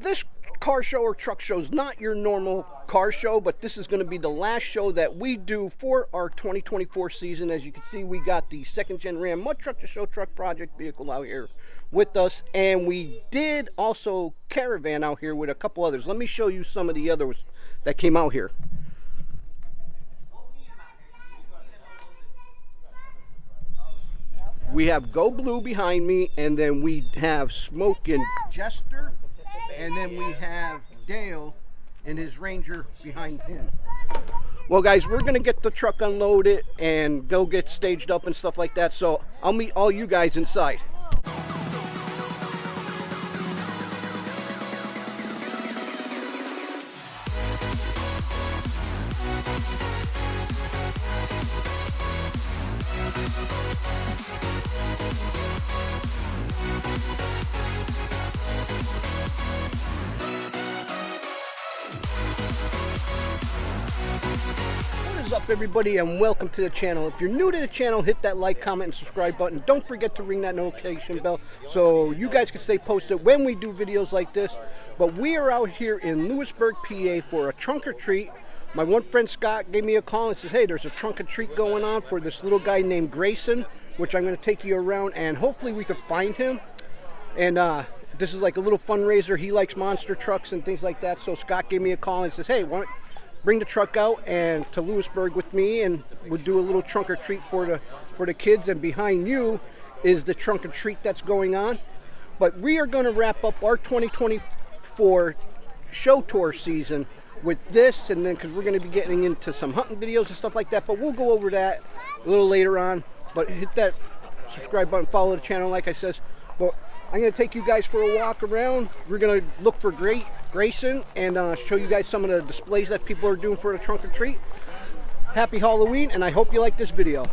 this car show or truck show is not your normal car show, but this is going to be the last show that we do for our 2024 season. As you can see, we got the second gen Ram Mud Truck to Show Truck Project vehicle out here with us, and we did also caravan out here with a couple others. Let me show you some of the others that came out here. We have Go Blue behind me, and then we have Smoke and Jester, and then we have Dale and his Ranger behind him. Well, guys, we're going to get the truck unloaded and go get staged up and stuff like that, so I'll meet all you guys inside. Up everybody, and welcome to the channel. If you're new to the channel, hit that like, comment, and subscribe button. Don't forget to ring that notification bell so you guys can stay posted when we do videos like this. But we are out here in Lewisburg, PA for a trunk or treat. My one friend Scott gave me a call and says, hey, there's a trunk or treat going on for this little guy named Grayson, which I'm going to take you around and hopefully we could find him. And this is like a little fundraiser. He likes monster trucks and things like that, so Scott gave me a call and says, hey, why don't bring the truck out and to Lewisburg with me, and we'll do a little trunk or treat for the kids. And behind you is the trunk or treat that's going on. But we are going to wrap up our 2024 show tour season with this, and then because we're going to be getting into some hunting videos and stuff like that, but we'll go over that a little later on. But hit that subscribe button, follow the channel like I says. But I'm going to take you guys for a walk around. We're going to look for Grayson and show you guys some of the displays that people are doing for the trunk or treat. Happy Halloween, and I hope you like this video.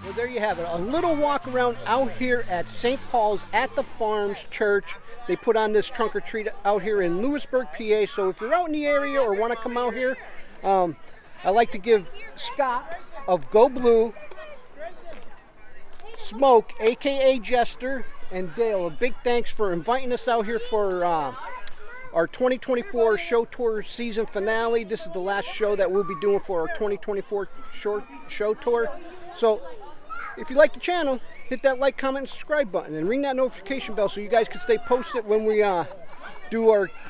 Well, there you have it. A little walk around out here at St. Paul's at the Farms Church. They put on this trunk or treat out here in Lewisburg, PA. So if you're out in the area or want to come out here, I'd like to give Scott of Go Blue, Smoke, aka Jester, and Dale a big thanks for inviting us out here for our 2024 show tour season finale. This is the last show that we'll be doing for our 2024 short show tour. So if you like the channel, hit that like, comment, and subscribe button, and ring that notification bell so you guys can stay posted when we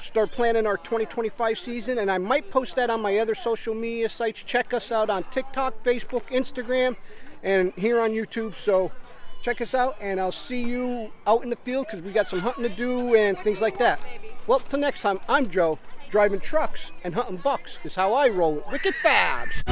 start planning our 2025 season. And I might post that on my other social media sites. Check us out on TikTok, Facebook, Instagram, and here on YouTube. So check us out, and I'll see you out in the field because we got some hunting to do and things like that. Well, till next time, I'm Joe. Driving trucks and hunting bucks is how I roll with Wicked Fabz.